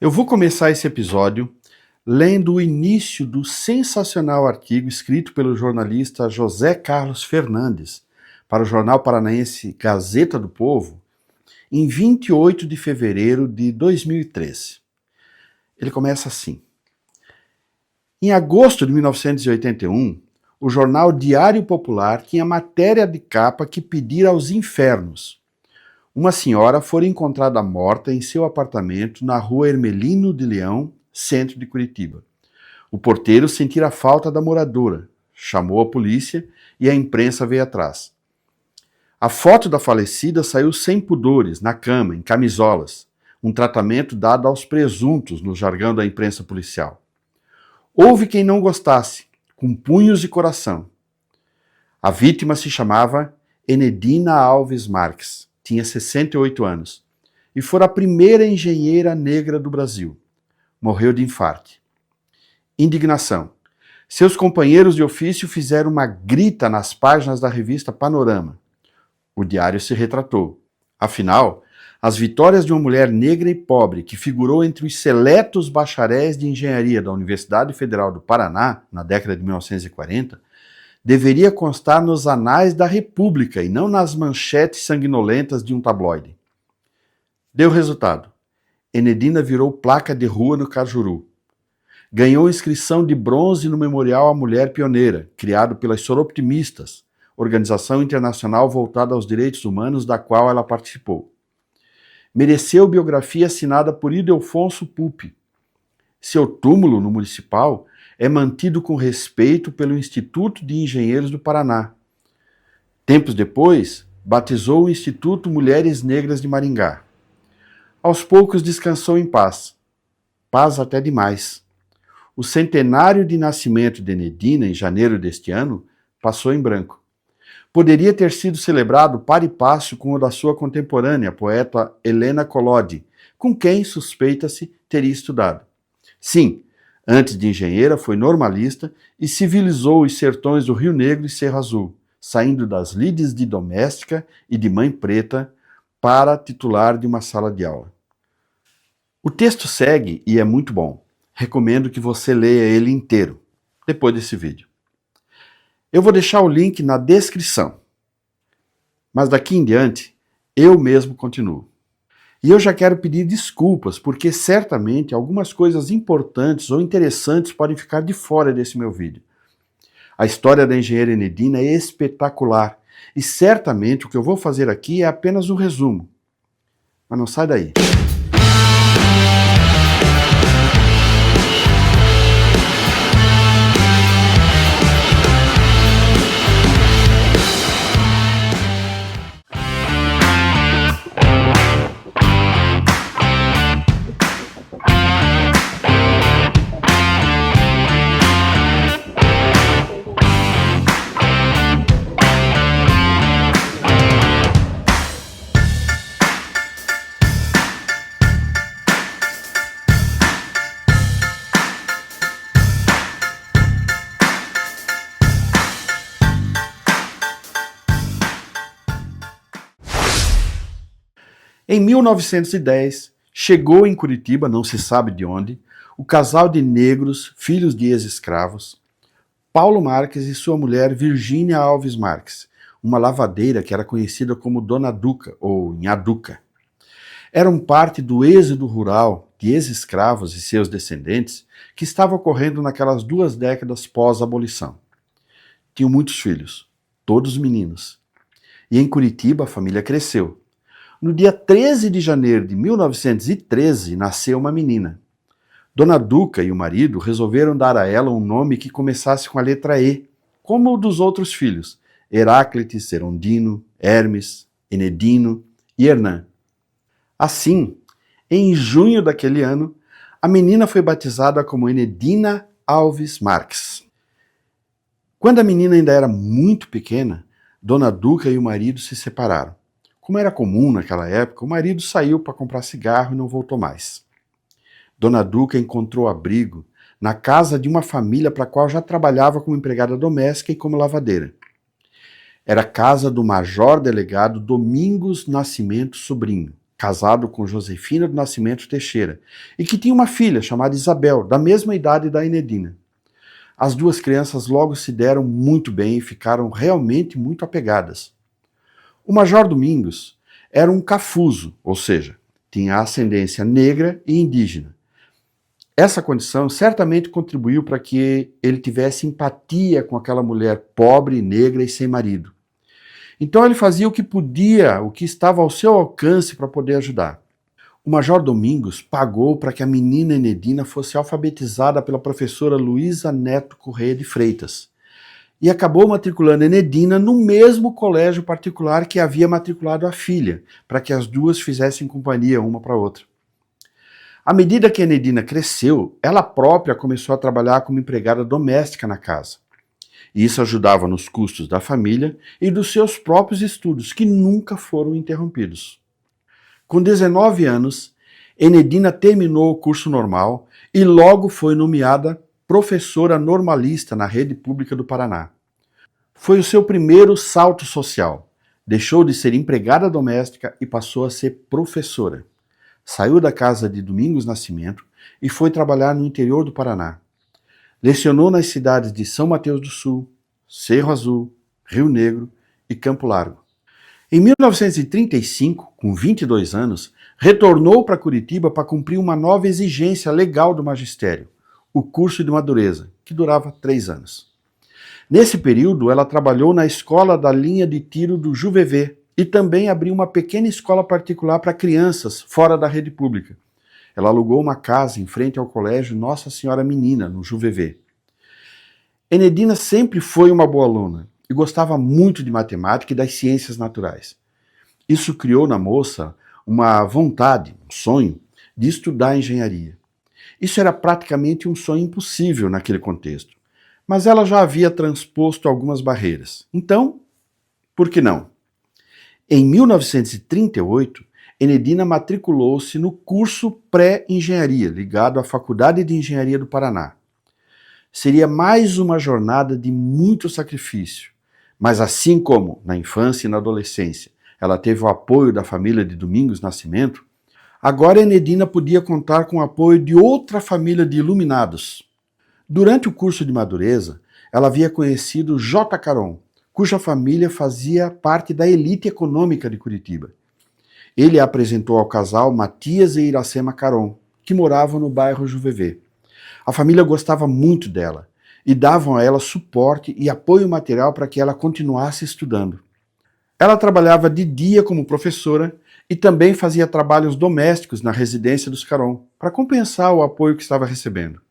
Eu vou começar esse episódio lendo o início do sensacional artigo escrito pelo jornalista José Carlos Fernandes para o jornal paranaense Gazeta do Povo, em 28 de fevereiro de 2013. Ele começa assim. Em agosto de 1981, o jornal Diário Popular tinha matéria de capa que pedia aos infernos. Uma senhora fora encontrada morta em seu apartamento na rua Hermelino de Leão, centro de Curitiba. O porteiro sentira a falta da moradora, chamou a polícia e a imprensa veio atrás. A foto da falecida saiu sem pudores, na cama, em camisolas, um tratamento dado aos presuntos no jargão da imprensa policial. Houve quem não gostasse, com punhos de coração. A vítima se chamava Enedina Alves Marques. Tinha 68 anos, e fora a primeira engenheira negra do Brasil. Morreu de infarto. Indignação. Seus companheiros de ofício fizeram uma grita nas páginas da revista Panorama. O diário se retratou. Afinal, as vitórias de uma mulher negra e pobre que figurou entre os seletos bacharéis de engenharia da Universidade Federal do Paraná, na década de 1940, deveria constar nos anais da República e não nas manchetes sanguinolentas de um tabloide. Deu resultado. Enedina virou placa de rua no Cajuru. Ganhou inscrição de bronze no Memorial à Mulher Pioneira, criado pelas Soroptimistas, organização internacional voltada aos direitos humanos da qual ela participou. Mereceu biografia assinada por Ildefonso Pupi. Seu túmulo no Municipal é mantido com respeito pelo Instituto de Engenheiros do Paraná. Tempos depois, batizou o Instituto Mulheres Negras de Maringá. Aos poucos descansou em paz. Paz até demais. O centenário de nascimento de Enedina, em janeiro deste ano, passou em branco. Poderia ter sido celebrado par e passo com o da sua contemporânea, a poeta Helena Collodi, com quem, suspeita-se, teria estudado. Sim, antes de engenheira, foi normalista e civilizou os sertões do Rio Negro e Cerro Azul, saindo das lides de doméstica e de mãe preta para titular de uma sala de aula. O texto segue e é muito bom. Recomendo que você leia ele inteiro, depois desse vídeo. Eu vou deixar o link na descrição. Mas daqui em diante, eu mesmo continuo. E eu já quero pedir desculpas, porque certamente algumas coisas importantes ou interessantes podem ficar de fora desse meu vídeo. A história da engenheira Enedina é espetacular, e certamente o que eu vou fazer aqui é apenas um resumo. Mas não sai daí. Em 1910, chegou em Curitiba, não se sabe de onde, o casal de negros, filhos de ex-escravos, Paulo Marques e sua mulher Virgínia Alves Marques, uma lavadeira que era conhecida como Dona Duca, ou Nhaduca. Eram parte do êxodo rural de ex-escravos e seus descendentes que estava ocorrendo naquelas 2 décadas pós-abolição. Tinham muitos filhos, todos meninos. E em Curitiba a família cresceu. No dia 13 de janeiro de 1913, nasceu uma menina. Dona Duca e o marido resolveram dar a ela um nome que começasse com a letra E, como o dos outros filhos, Heráclides, Erondino, Hermes, Enedino e Hernan. Assim, em junho daquele ano, a menina foi batizada como Enedina Alves Marques. Quando a menina ainda era muito pequena, Dona Duca e o marido se separaram. Como era comum naquela época, o marido saiu para comprar cigarro e não voltou mais. Dona Duca encontrou abrigo na casa de uma família para a qual já trabalhava como empregada doméstica e como lavadeira. Era a casa do major delegado Domingos Nascimento Sobrinho, casado com Josefina do Nascimento Teixeira, e que tinha uma filha chamada Isabel, da mesma idade da Enedina. As duas crianças logo se deram muito bem e ficaram realmente muito apegadas. O Major Domingos era um cafuzo, ou seja, tinha ascendência negra e indígena. Essa condição certamente contribuiu para que ele tivesse empatia com aquela mulher pobre, negra e sem marido. Então ele fazia o que podia, o que estava ao seu alcance para poder ajudar. O Major Domingos pagou para que a menina Enedina fosse alfabetizada pela professora Luísa Neto Correia de Freitas e acabou matriculando Enedina no mesmo colégio particular que havia matriculado a filha, para que as duas fizessem companhia uma para a outra. À medida que Enedina cresceu, ela própria começou a trabalhar como empregada doméstica na casa. E isso ajudava nos custos da família e dos seus próprios estudos, que nunca foram interrompidos. Com 19 anos, Enedina terminou o curso normal e logo foi nomeada professora normalista na rede pública do Paraná. Foi o seu primeiro salto social. Deixou de ser empregada doméstica e passou a ser professora. Saiu da casa de Domingos Nascimento e foi trabalhar no interior do Paraná. Lecionou nas cidades de São Mateus do Sul, Cerro Azul, Rio Negro e Campo Largo. Em 1935, com 22 anos, retornou para Curitiba para cumprir uma nova exigência legal do magistério, o curso de madureza, que durava 3 anos. Nesse período, ela trabalhou na escola da linha de tiro do JuVV e também abriu uma pequena escola particular para crianças fora da rede pública. Ela alugou uma casa em frente ao colégio Nossa Senhora Menina, no JuVV. Enedina sempre foi uma boa aluna e gostava muito de matemática e das ciências naturais. Isso criou na moça uma vontade, um sonho, de estudar engenharia. Isso era praticamente um sonho impossível naquele contexto, mas ela já havia transposto algumas barreiras. Então, por que não? Em 1938, Enedina matriculou-se no curso pré-engenharia, ligado à Faculdade de Engenharia do Paraná. Seria mais uma jornada de muito sacrifício, mas assim como na infância e na adolescência ela teve o apoio da família de Domingos Nascimento, agora Enedina podia contar com o apoio de outra família de iluminados. Durante o curso de madureza, ela havia conhecido J. Caron, cuja família fazia parte da elite econômica de Curitiba. Ele a apresentou ao casal Matias e Iracema Caron, que moravam no bairro JuVV. A família gostava muito dela e davam a ela suporte e apoio material para que ela continuasse estudando. Ela trabalhava de dia como professora e também fazia trabalhos domésticos na residência dos Caron, para compensar o apoio que estava recebendo.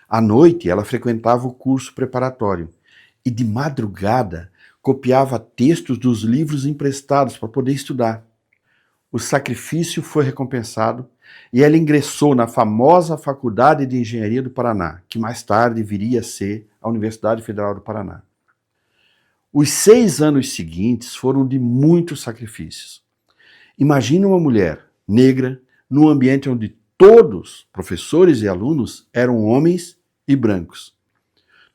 À noite, ela frequentava o curso preparatório e, de madrugada, copiava textos dos livros emprestados para poder estudar. O sacrifício foi recompensado e ela ingressou na famosa Faculdade de Engenharia do Paraná, que mais tarde viria a ser a Universidade Federal do Paraná. Os 6 anos seguintes foram de muitos sacrifícios. Imagine uma mulher negra num ambiente onde todos, professores e alunos, eram homens e brancos.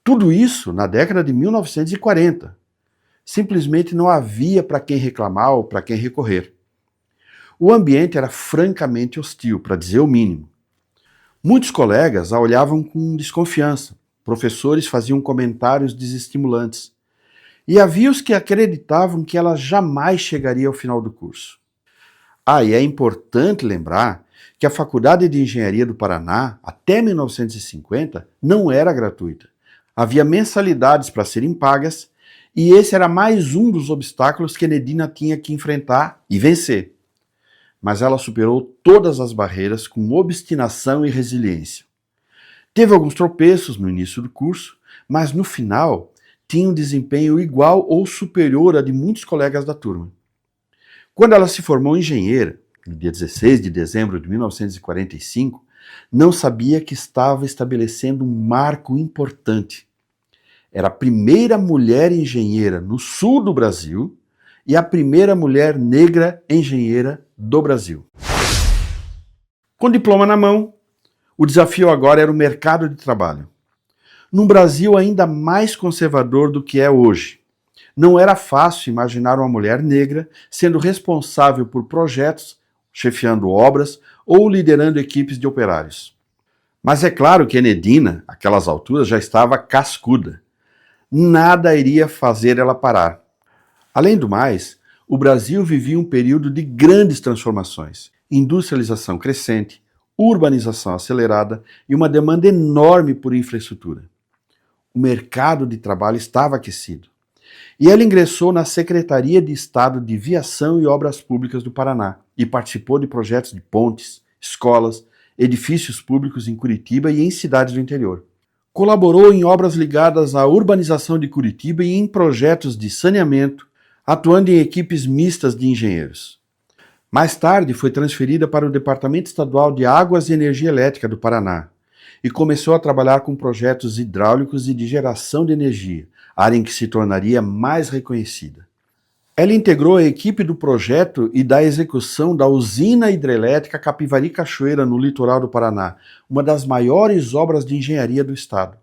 Tudo isso na década de 1940. Simplesmente não havia para quem reclamar ou para quem recorrer. O ambiente era francamente hostil, para dizer o mínimo. Muitos colegas a olhavam com desconfiança. Professores faziam comentários desestimulantes. E havia os que acreditavam que ela jamais chegaria ao final do curso. E é importante lembrar que a Faculdade de Engenharia do Paraná, até 1950, não era gratuita. Havia mensalidades para serem pagas e esse era mais um dos obstáculos que Enedina tinha que enfrentar e vencer. Mas ela superou todas as barreiras com obstinação e resiliência. Teve alguns tropeços no início do curso, mas no final tinha um desempenho igual ou superior a de muitos colegas da turma. Quando ela se formou engenheira, no dia 16 de dezembro de 1945, não sabia que estava estabelecendo um marco importante. Era a primeira mulher engenheira no sul do Brasil e a primeira mulher negra engenheira do Brasil. Com diploma na mão, o desafio agora era o mercado de trabalho. Num Brasil ainda mais conservador do que é hoje, não era fácil imaginar uma mulher negra sendo responsável por projetos chefiando obras ou liderando equipes de operários. Mas é claro que Enedina, àquelas alturas, já estava cascuda. Nada iria fazer ela parar. Além do mais, o Brasil vivia um período de grandes transformações, industrialização crescente, urbanização acelerada e uma demanda enorme por infraestrutura. O mercado de trabalho estava aquecido. E ela ingressou na Secretaria de Estado de Viação e Obras Públicas do Paraná e participou de projetos de pontes, escolas, edifícios públicos em Curitiba e em cidades do interior. Colaborou em obras ligadas à urbanização de Curitiba e em projetos de saneamento, atuando em equipes mistas de engenheiros. Mais tarde foi transferida para o Departamento Estadual de Águas e Energia Elétrica do Paraná e começou a trabalhar com projetos hidráulicos e de geração de energia, área em que se tornaria mais reconhecida. Ela integrou a equipe do projeto e da execução da usina hidrelétrica Capivari Cachoeira, no litoral do Paraná, uma das maiores obras de engenharia do estado.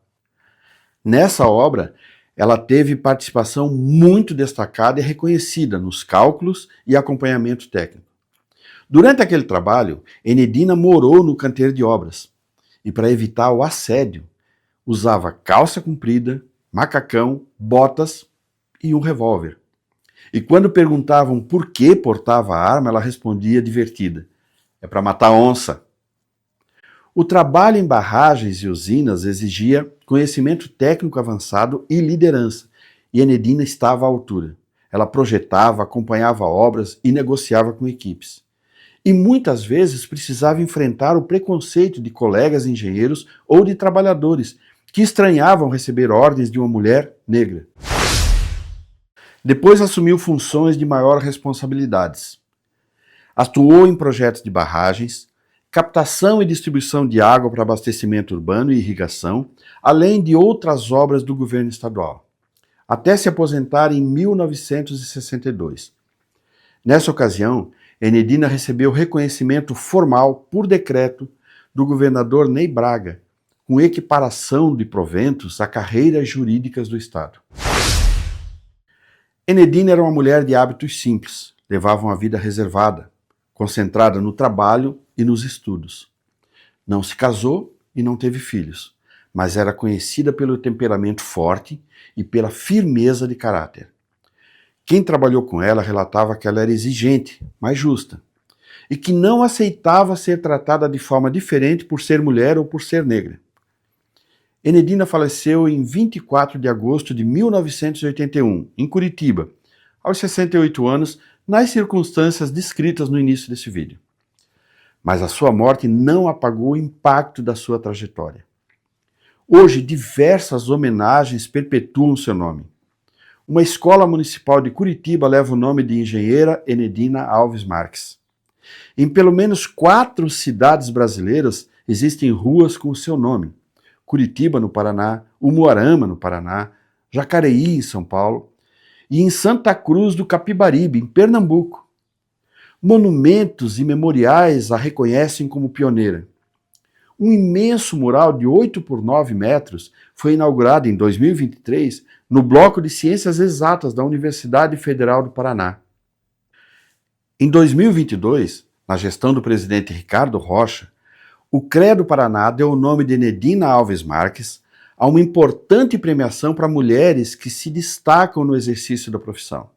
Nessa obra, ela teve participação muito destacada e reconhecida nos cálculos e acompanhamento técnico. Durante aquele trabalho, Enedina morou no canteiro de obras e, para evitar o assédio, usava calça comprida, macacão, botas e um revólver. E quando perguntavam por que portava a arma, ela respondia divertida: é para matar onça. O trabalho em barragens e usinas exigia conhecimento técnico avançado e liderança, e Enedina estava à altura. Ela projetava, acompanhava obras e negociava com equipes. E muitas vezes precisava enfrentar o preconceito de colegas engenheiros ou de trabalhadores que estranhavam receber ordens de uma mulher negra. Depois assumiu funções de maior responsabilidades. Atuou em projetos de barragens, captação e distribuição de água para abastecimento urbano e irrigação, além de outras obras do governo estadual, até se aposentar em 1962. Nessa ocasião, Enedina recebeu reconhecimento formal, por decreto, do governador Ney Braga, com equiparação de proventos a carreiras jurídicas do estado. Enedina era uma mulher de hábitos simples, levava uma vida reservada, concentrada no trabalho e nos estudos. Não se casou e não teve filhos, mas era conhecida pelo temperamento forte e pela firmeza de caráter. Quem trabalhou com ela relatava que ela era exigente, mas justa, e que não aceitava ser tratada de forma diferente por ser mulher ou por ser negra. Enedina faleceu em 24 de agosto de 1981, em Curitiba, aos 68 anos, nas circunstâncias descritas no início desse vídeo. Mas a sua morte não apagou o impacto da sua trajetória. Hoje, diversas homenagens perpetuam seu nome. Uma escola municipal de Curitiba leva o nome de engenheira Enedina Alves Marques. Em pelo menos 4 cidades brasileiras existem ruas com o seu nome. Curitiba, no Paraná, Umuarama, no Paraná, Jacareí, em São Paulo, e em Santa Cruz do Capibaribe, em Pernambuco. Monumentos e memoriais a reconhecem como pioneira. Um imenso mural de 8 por 9 metros foi inaugurado em 2023 no Bloco de Ciências Exatas da Universidade Federal do Paraná. Em 2022, na gestão do presidente Ricardo Rocha, o CREA do Paraná deu o nome de Enedina Alves Marques a uma importante premiação para mulheres que se destacam no exercício da profissão.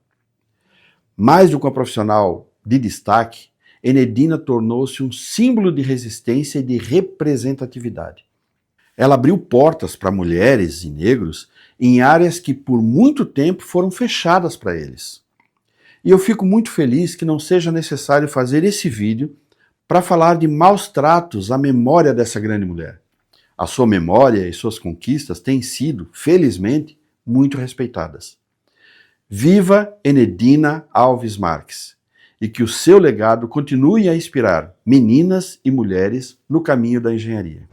Mais do que uma profissional de destaque, Enedina tornou-se um símbolo de resistência e de representatividade. Ela abriu portas para mulheres e negros em áreas que por muito tempo foram fechadas para eles. E eu fico muito feliz que não seja necessário fazer esse vídeo para falar de maus tratos à memória dessa grande mulher. A sua memória e suas conquistas têm sido, felizmente, muito respeitadas. Viva Enedina Alves Marques e que o seu legado continue a inspirar meninas e mulheres no caminho da engenharia.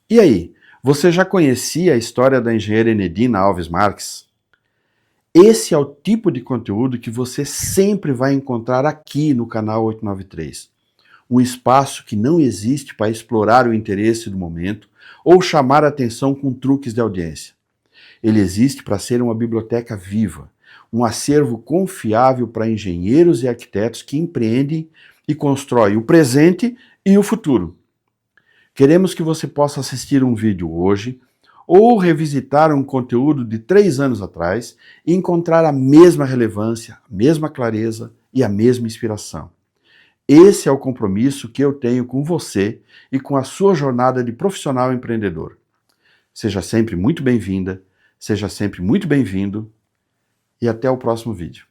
E aí, você já conhecia a história da engenheira Enedina Alves Marques? Esse é o tipo de conteúdo que você sempre vai encontrar aqui no canal 893. Um espaço que não existe para explorar o interesse do momento ou chamar a atenção com truques de audiência. Ele existe para ser uma biblioteca viva, um acervo confiável para engenheiros e arquitetos que empreendem e constroem o presente e o futuro. Queremos que você possa assistir um vídeo hoje ou revisitar um conteúdo de 3 anos atrás e encontrar a mesma relevância, a mesma clareza e a mesma inspiração. Esse é o compromisso que eu tenho com você e com a sua jornada de profissional empreendedor. Seja sempre muito bem-vinda, seja sempre muito bem-vindo e até o próximo vídeo.